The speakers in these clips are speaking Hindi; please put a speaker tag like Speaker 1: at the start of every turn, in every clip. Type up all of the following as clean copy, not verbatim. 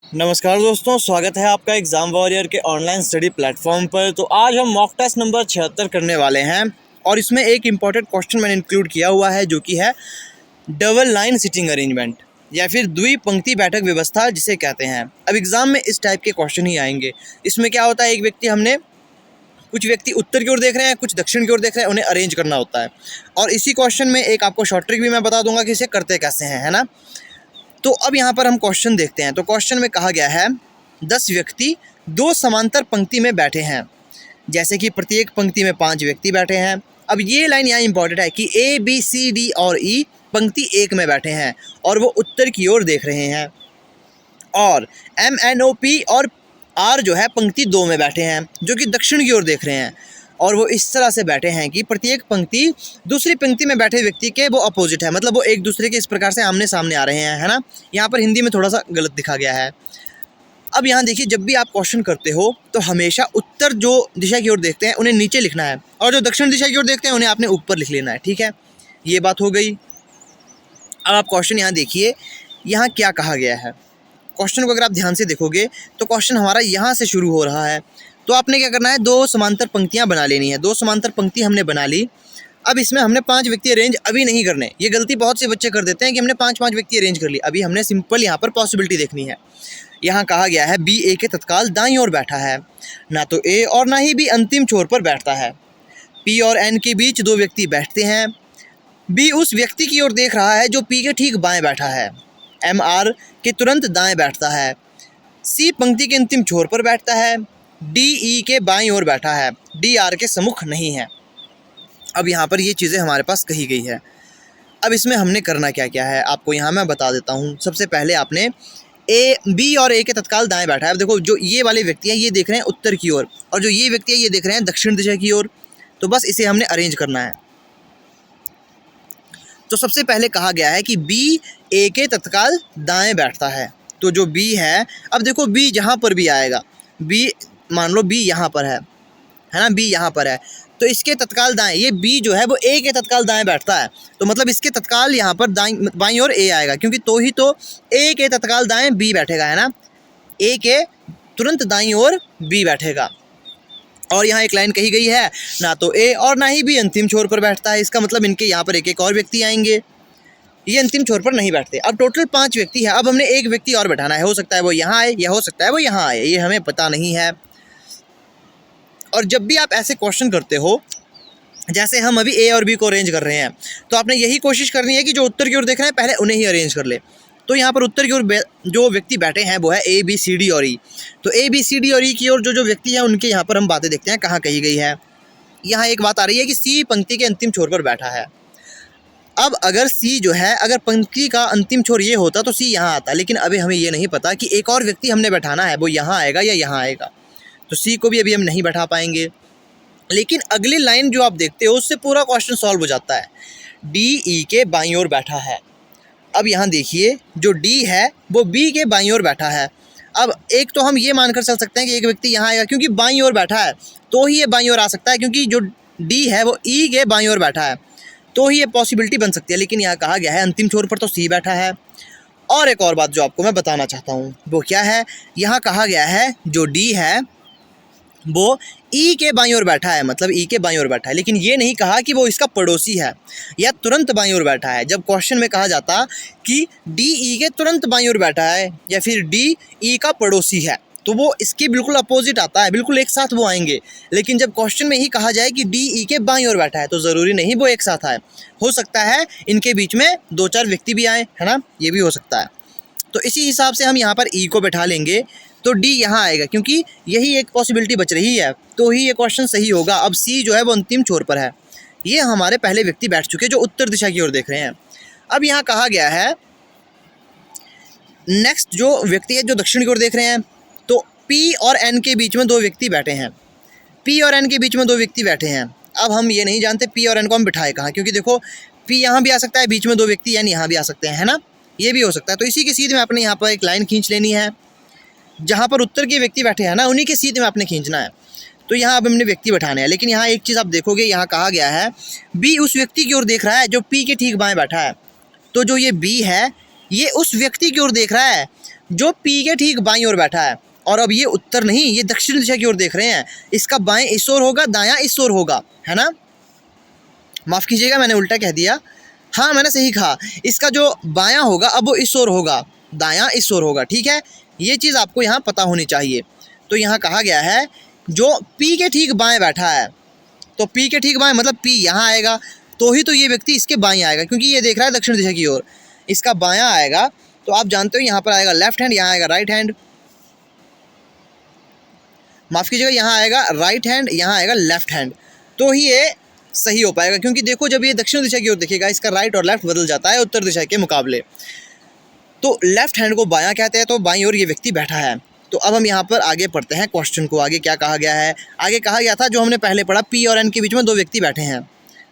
Speaker 1: नमस्कार दोस्तों, स्वागत है आपका एग्ज़ाम वॉरियर के ऑनलाइन स्टडी प्लेटफॉर्म पर। तो आज हम मॉक टेस्ट नंबर 76 करने वाले हैं और इसमें एक इम्पॉर्टेंट क्वेश्चन मैंने इंक्लूड किया हुआ है जो कि है डबल लाइन सिटिंग अरेंजमेंट या फिर द्विपंक्ति बैठक व्यवस्था जिसे कहते हैं। अब एग्ज़ाम में इस टाइप के क्वेश्चन ही आएंगे। इसमें क्या होता है, एक व्यक्ति कुछ व्यक्ति उत्तर की ओर देख रहे हैं, कुछ दक्षिण की ओर देख रहे हैं, उन्हें अरेंज करना होता है। और इसी क्वेश्चन में एक आपको शॉर्ट ट्रिक भी मैं बता दूंगा कि इसे करते कैसे हैं, है ना। तो अब यहाँ पर हम क्वेश्चन देखते हैं। तो क्वेश्चन में कहा गया है 10 व्यक्ति दो समांतर पंक्ति में बैठे हैं, जैसे कि प्रत्येक पंक्ति में 5 व्यक्ति बैठे हैं। अब ये लाइन यहाँ इंपॉर्टेंट है कि ए बी सी डी और ई पंक्ति 1 में बैठे हैं और वो उत्तर की ओर देख रहे हैं, और एम एन ओ पी और आर जो है पंक्ति 2 में बैठे हैं जो कि दक्षिण की ओर देख रहे हैं, और वो इस तरह से बैठे हैं कि प्रत्येक पंक्ति दूसरी पंक्ति में बैठे व्यक्ति के वो अपोजिट है, मतलब वो एक दूसरे के इस प्रकार से आमने सामने आ रहे हैं, है ना। यहाँ पर हिंदी में थोड़ा सा गलत दिखा गया है। अब यहाँ देखिए, जब भी आप क्वेश्चन करते हो तो हमेशा उत्तर जो दिशा की ओर देखते हैं उन्हें नीचे लिखना है, और जो दक्षिण दिशा की ओर देखते हैं उन्हें आपने ऊपर लिख लेना है, ठीक है। ये बात हो गई। अब आप क्वेश्चन यहाँ देखिए, यहाँ क्या कहा गया है। क्वेश्चन को अगर आप ध्यान से देखोगे तो क्वेश्चन हमारा यहाँ से शुरू हो रहा है। तो आपने क्या करना है, 2 समांतर पंक्तियाँ बना लेनी है। 2 समांतर पंक्ति हमने बना ली। अब इसमें हमने 5 व्यक्ति अरेंज अभी नहीं करने। ये गलती बहुत से बच्चे कर देते हैं कि हमने 5 व्यक्ति अरेंज कर ली। अभी हमने सिंपल यहाँ पर पॉसिबिलिटी देखनी है। यहाँ कहा गया है बी ए के तत्काल दाईं ओर बैठा है, ना तो ए और ना ही बी अंतिम छोर पर बैठता है। पी और एन के बीच 2 व्यक्ति बैठते हैं। बी उस व्यक्ति की ओर देख रहा है जो पी के ठीक बाएं बैठा है। एम आर के तुरंत दाएं बैठता है। सी पंक्ति के अंतिम छोर पर बैठता है। डी ई के बाईं ओर बैठा है। डी आर के सम्मुख नहीं है। अब यहाँ पर ये चीज़ें हमारे पास कही गई है। अब इसमें हमने करना क्या क्या है आपको यहाँ मैं बता देता हूँ। सबसे पहले आपने ए बी और ए के तत्काल दाएं बैठा है। अब देखो, जो ये वाले व्यक्ति हैं ये देख रहे हैं उत्तर की ओर, और जो ये व्यक्ति है ये देख रहे हैं दक्षिण दिशा की ओर। तो बस इसे हमने अरेंज करना है। तो सबसे पहले कहा गया है कि बी ए के तत्काल दाएं बैठता है। तो जो बी है, अब देखो बी जहाँ पर भी आएगा, बी मान लो बी यहाँ पर है ना, बी यहाँ पर है, तो इसके तत्काल दाएं ये बी जो है वो ए के तत्काल दाएं बैठता है। तो मतलब इसके तत्काल यहाँ पर दाईं बाईं ओर ए आएगा, क्योंकि तो ही तो ए के तत्काल दाएं बी बैठेगा, है ना। ए के तुरंत दाईं ओर बी बैठेगा। और यहाँ एक लाइन कही गई है, ना तो ए और ना ही बी अंतिम छोर पर बैठता है। इसका मतलब इनके यहाँ पर एक और व्यक्ति आएंगे, ये अंतिम छोर पर नहीं बैठते। अब टोटल 5 व्यक्ति है। अब हमने एक व्यक्ति और बैठाना है। हो सकता है वो यहाँ आए या हो सकता है वो यहाँ आए, ये हमें पता नहीं है। और जब भी आप ऐसे क्वेश्चन करते हो, जैसे हम अभी ए और बी को अरेंज कर रहे हैं, तो आपने यही कोशिश करनी है कि जो उत्तर की ओर देख रहे हैं पहले उन्हें ही अरेंज कर ले। तो यहाँ पर उत्तर की ओर जो व्यक्ति बैठे हैं वो है ए बी सी डी और ई। तो ए बी सी डी और ई की ओर जो व्यक्ति हैं उनके यहाँ पर हम बातें देखते हैं कहाँ कही गई है। यहाँ एक बात आ रही है कि सी पंक्ति के अंतिम छोर पर बैठा है। अब अगर सी जो है, अगर पंक्ति का अंतिम छोर ये होता तो सी यहाँ आता, लेकिन अभी हमें ये नहीं पता कि एक और व्यक्ति हमने बैठाना है वो यहाँ आएगा या यहाँ आएगा। तो सी को भी अभी हम नहीं बैठा पाएंगे। लेकिन अगली लाइन जो आप देखते हो उससे पूरा क्वेश्चन सॉल्व हो जाता है। डी ई के बाईं ओर बैठा है। अब यहाँ देखिए, जो डी है वो बी के बाईं ओर बैठा है। अब एक तो हम ये मानकर चल सकते हैं कि एक व्यक्ति यहाँ आएगा, क्योंकि बाईं ओर बैठा है तो ही ये बाईं ओर आ सकता है, क्योंकि जो डी है वो ई के बाईं ओर बैठा है, तो ही ये पॉसिबिलिटी बन सकती है। लेकिन यहाँ कहा गया है अंतिम छोर पर तो सी बैठा है। और एक और बात जो आपको मैं बताना चाहता हूँ वो क्या है, यहाँ कहा गया है जो डी है वो ई के बाईं ओर बैठा है, मतलब ई के बाईं ओर बैठा है, लेकिन ये नहीं कहा कि वो इसका पड़ोसी है या तुरंत बाईं ओर बैठा है। जब क्वेश्चन में कहा जाता कि डी ई के तुरंत बाईं ओर बैठा है या फिर डी ई का पड़ोसी है, तो वो इसके बिल्कुल अपोजिट आता है, बिल्कुल एक साथ वो आएंगे। लेकिन जब क्वेश्चन में ही कहा जाए कि डी ई के बाईं ओर बैठा है, तो ज़रूरी नहीं वो एक साथ आए। हो सकता है इनके बीच में 2-4 व्यक्ति भी आए, है ना, ये भी हो सकता है। तो इसी हिसाब से हम यहाँ पर ई को बैठा लेंगे, तो डी यहाँ आएगा, क्योंकि यही एक पॉसिबिलिटी बच रही है, तो ही ये क्वेश्चन सही होगा। अब सी जो है वो अंतिम छोर पर है। ये हमारे पहले व्यक्ति बैठ चुके जो उत्तर दिशा की ओर देख रहे हैं। अब यहाँ कहा गया है नेक्स्ट जो व्यक्ति है जो दक्षिण की ओर देख रहे हैं, तो पी और एन के बीच में 2 व्यक्ति बैठे हैं। पी और एन के बीच में 2 व्यक्ति बैठे हैं। अब हम ये नहीं जानते पी और एन को हम बिठाए कहाँ, क्योंकि देखो पी यहाँ भी आ सकता है, बीच में 2 व्यक्ति एन यहाँ भी आ सकते हैं, है ना, ये भी हो सकता है। तो इसी के सीधे में आपने यहाँ पर एक लाइन खींच लेनी है। जहाँ पर उत्तर के व्यक्ति बैठे हैं ना, उन्हीं के सीधे में आपने खींचना है। तो यहाँ अब हमने व्यक्ति बैठाने हैं। लेकिन यहाँ एक चीज़ आप देखोगे, यहाँ कहा गया है बी उस व्यक्ति की ओर देख रहा है जो पी के ठीक बाएं बैठा है। तो जो ये बी है ये उस व्यक्ति की ओर देख रहा है जो पी के ठीक बाईं ओर बैठा है, और अब ये उत्तर नहीं, ये दक्षिण दिशा की ओर देख रहे हैं, इसका बाएं इस ओर होगा, दायां इस ओर होगा, है ना। माफ़ कीजिएगा मैंने उल्टा कह दिया, हाँ मैंने सही कहा, इसका जो बायां होगा अब वो इस ओर होगा, दायां इस ओर होगा, ठीक है। ये चीज़ आपको यहाँ पता होनी चाहिए। तो यहाँ कहा गया है जो पी के ठीक बाएं बैठा है, तो पी के ठीक बाएं मतलब पी यहाँ आएगा तो ही तो ये व्यक्ति इसके बाएं आएगा, क्योंकि ये देख रहा है दक्षिण दिशा की ओर, इसका बायां आएगा। तो आप जानते हो यहाँ पर आएगा लेफ्ट हैंड, यहाँ आएगा राइट हैंड, माफ़ कीजिएगा यहाँ आएगा राइट हैंड, यहाँ आएगा लेफ्ट हैंड, तो ही ये सही हो पाएगा। क्योंकि देखो जब ये दक्षिण दिशा की ओर देखेगा, इसका राइट और लेफ्ट बदल जाता है उत्तर दिशा के मुकाबले। तो लेफ्ट हैंड को बायां कहते हैं, तो बाईं ओर ये व्यक्ति बैठा है। तो अब हम यहाँ पर आगे पढ़ते हैं क्वेश्चन को। आगे क्या कहा गया है, आगे कहा गया था जो हमने पहले पढ़ा, पी और एन के बीच में दो व्यक्ति बैठे हैं।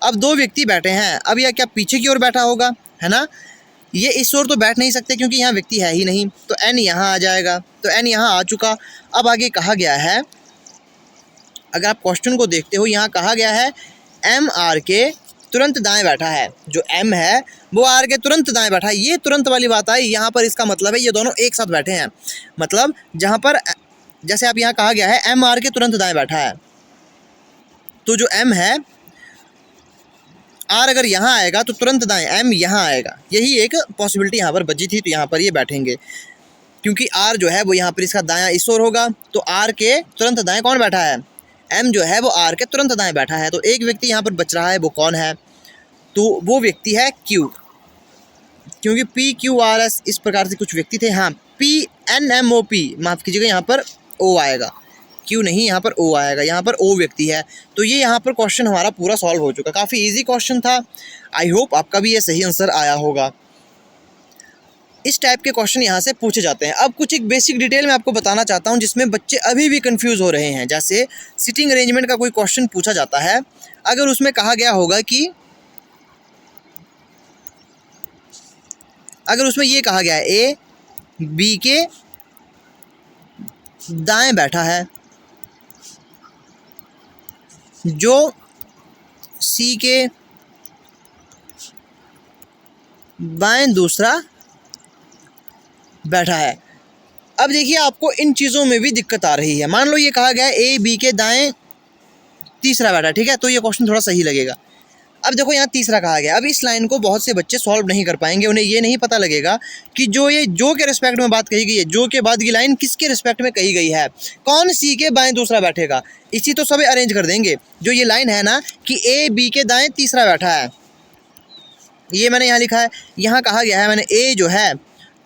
Speaker 1: अब दो व्यक्ति बैठे हैं, अब यह क्या पीछे की ओर बैठा होगा, है ना। ये इस ओर तो बैठ नहीं सकते क्योंकि यहाँ व्यक्ति है ही नहीं, तो एन यहाँ आ जाएगा, तो एन यहाँ आ चुका। अब आगे कहा गया है, अगर आप क्वेश्चन को देखते हो, यहाँ कहा गया है एम आर के तुरंत दाएं बैठा है। जो एम है वो आर के तुरंत दाएं बैठा है। ये तुरंत वाली बात आई यहाँ पर, इसका मतलब है ये दोनों एक साथ बैठे हैं। मतलब जहाँ पर जैसे आप यहाँ कहा गया है एम आर के तुरंत दाएं बैठा है, तो जो एम है, आर अगर यहाँ आएगा तो तुरंत दाएं एम यहाँ आएगा। यही एक पॉसिबिलिटी यहाँ पर बची थी, तो यहाँ पर ये बैठेंगे क्योंकि आर जो है वो यहाँ पर इसका दायां इस ओर होगा, तो आर के तुरंत दाएं कौन बैठा है, एम जो है वो आर के तुरंत दाएं बैठा है। तो एक व्यक्ति यहाँ पर बच रहा है, वो कौन है, तो वो व्यक्ति है क्यू, क्योंकि पी क्यू आर एस इस प्रकार से कुछ व्यक्ति थे। हाँ, P N M O P, माफ़ कीजिएगा यहाँ पर ओ आएगा, क्यू नहीं, यहाँ पर ओ आएगा, यहाँ पर ओ व्यक्ति है। तो ये यहाँ पर क्वेश्चन हमारा पूरा सॉल्व हो चुका। काफ़ी इजी क्वेश्चन था, आई होप आपका भी ये सही आंसर आया होगा। इस टाइप के क्वेश्चन यहाँ से पूछे जाते हैं। अब कुछ एक बेसिक डिटेल मैं आपको बताना चाहता हूँ जिसमें बच्चे अभी भी कंफ्यूज हो रहे हैं। जैसे सिटिंग अरेंजमेंट का कोई क्वेश्चन पूछा जाता है, अगर उसमें कहा गया होगा कि, अगर उसमें ये कहा गया है ए बी के दाएं बैठा है, जो सी के बाएं दूसरा बैठा है। अब देखिए आपको इन चीज़ों में भी दिक्कत आ रही है। मान लो ये कहा गया है ए बी के दाएं तीसरा बैठा, ठीक है, तो ये क्वेश्चन थोड़ा सही लगेगा। अब देखो यहाँ तीसरा कहा गया, अब इस लाइन को बहुत से बच्चे सॉल्व नहीं कर पाएंगे, उन्हें ये नहीं पता लगेगा कि जो ये जो के रिस्पेक्ट में बात कही गई है, जो के बाद की लाइन किसके रिस्पेक्ट में कही गई है, कौन सी के बाएं दूसरा बैठेगा। इसी तो सब अरेंज कर देंगे। जो ये लाइन है ना कि ए बी के दाएं तीसरा बैठा है, ये मैंने यहाँ लिखा है, यहाँ कहा गया है मैंने ए जो है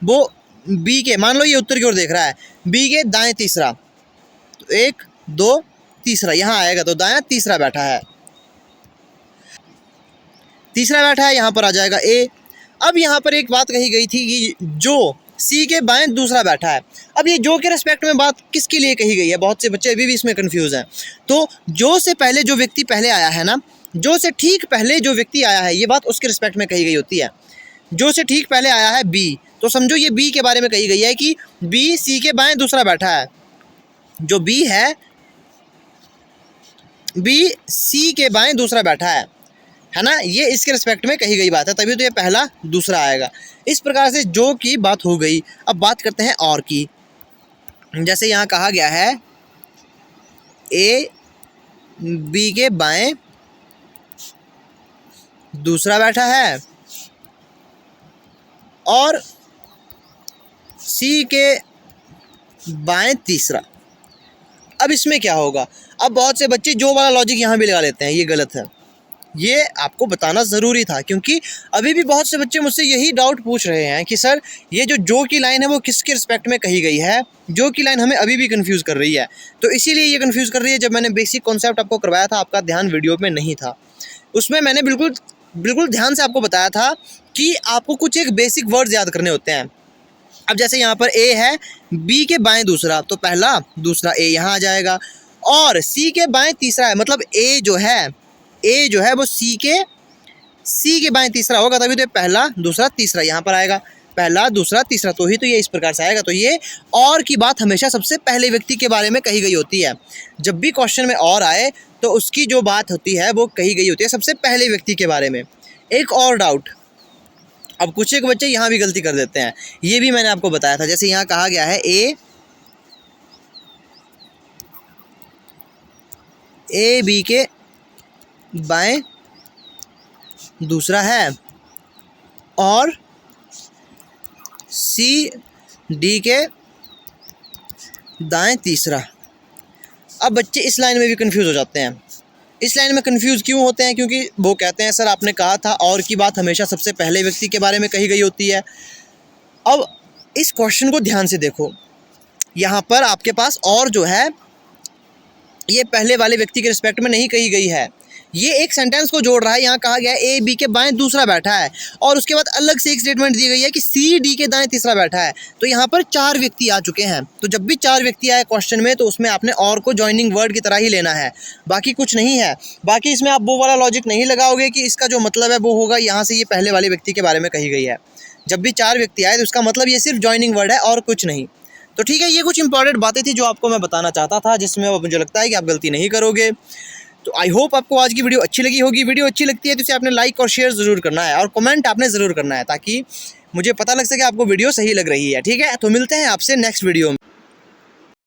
Speaker 1: वो बी के, मान लो ये उत्तर की ओर देख रहा है, बी के दाएं तीसरा, तो एक दो तीसरा यहाँ आएगा, तो दायां तीसरा बैठा है, तीसरा बैठा है, यहाँ पर आ जाएगा ए। अब यहाँ पर एक बात कही गई थी कि जो सी के बाएं दूसरा बैठा है। अब ये जो के रिस्पेक्ट में बात किसके लिए कही गई है, बहुत से बच्चे अभी भी इसमें कंफ्यूज हैं। तो जो से पहले जो व्यक्ति पहले आया है ना, जो से ठीक पहले जो व्यक्ति आया है, ये बात उसके रिस्पेक्ट में कही गई होती है। जो से ठीक पहले आया है बी, तो समझो ये बी के बारे में कही गई है कि बी सी के बाएं दूसरा बैठा है। जो बी है, बी सी के बाएं दूसरा बैठा है ना, ये इसके रिस्पेक्ट में कही गई बात है, तभी तो ये पहला दूसरा आएगा। इस प्रकार से जो की बात हो गई। अब बात करते हैं और की। जैसे यहाँ कहा गया है ए बी के बाएं दूसरा बैठा है और सी के बाएं तीसरा। अब इसमें क्या होगा, अब बहुत से बच्चे जो वाला लॉजिक यहाँ भी लगा लेते हैं, ये गलत है। ये आपको बताना ज़रूरी था, क्योंकि अभी भी बहुत से बच्चे मुझसे यही डाउट पूछ रहे हैं कि सर ये जो की लाइन है वो किसके रिस्पेक्ट में कही गई है। जो की लाइन हमें अभी भी कंफ्यूज कर रही है। तो इसीलिए ये कंफ्यूज कर रही है। जब मैंने बेसिक कॉन्सेप्ट आपको करवाया था, आपका ध्यान वीडियो में नहीं था, उसमें मैंने बिल्कुल ध्यान से आपको बताया था कि आपको कुछ एक बेसिक वर्ड्स याद करने होते हैं। अब जैसे यहाँ पर ए है, बी के बाएं दूसरा, तो पहला दूसरा ए यहाँ आ जाएगा, और सी के बाएं तीसरा है, मतलब ए जो है वो सी के बाएं तीसरा होगा, तभी तो पहला दूसरा तीसरा यहाँ पर आएगा, पहला दूसरा तीसरा, तो ही तो ये इस प्रकार से आएगा। तो ये और की बात हमेशा सबसे पहले व्यक्ति के बारे में कही गई होती है। जब भी क्वेश्चन में और आए तो उसकी जो बात होती है वो कही गई होती है सबसे पहले व्यक्ति के बारे में। एक और डाउट, अब कुछ एक बच्चे यहाँ भी गलती कर देते हैं, ये भी मैंने आपको बताया था। जैसे यहाँ कहा गया है ए बी के बाएं दूसरा है और सी डी के दाएं तीसरा। अब बच्चे इस लाइन में भी कंफ्यूज हो जाते हैं। इस लाइन में कंफ्यूज क्यों होते हैं? क्योंकि वो कहते हैं सर आपने कहा था और की बात हमेशा सबसे पहले व्यक्ति के बारे में कही गई होती है। अब इस क्वेश्चन को ध्यान से देखो, यहाँ पर आपके पास और जो है ये पहले वाले व्यक्ति के रिस्पेक्ट में नहीं कही गई है, ये एक सेंटेंस को जोड़ रहा है। यहाँ कहा गया है ए बी के बाएं दूसरा बैठा है और उसके बाद अलग से एक स्टेटमेंट दी गई है कि सी डी के दाएं तीसरा बैठा है। तो यहाँ पर 4 व्यक्ति आ चुके हैं। तो जब भी 4 व्यक्ति आए क्वेश्चन में तो उसमें आपने और को जॉइनिंग वर्ड की तरह ही लेना है, बाकी कुछ नहीं है। बाकी इसमें आप वो वाला लॉजिक नहीं लगाओगे कि इसका जो मतलब है वो होगा यहाँ से ये पहले वाले व्यक्ति के बारे में कही गई है। जब भी 4 व्यक्ति आए तो उसका मतलब ये सिर्फ जॉइनिंग वर्ड है और कुछ नहीं। तो ठीक है, ये कुछ इंपॉर्टेंट बातें थी जो आपको मैं बताना चाहता था, जिसमें अब मुझे लगता है कि आप गलती नहीं करोगे। तो आई होप आपको आज की वीडियो अच्छी लगी होगी। वीडियो अच्छी लगती है तो इसे आपने लाइक और शेयर ज़रूर करना है और कमेंट आपने ज़रूर करना है, ताकि मुझे पता लग सके आपको वीडियो सही लग रही है। ठीक है, तो मिलते हैं आपसे नेक्स्ट वीडियो में।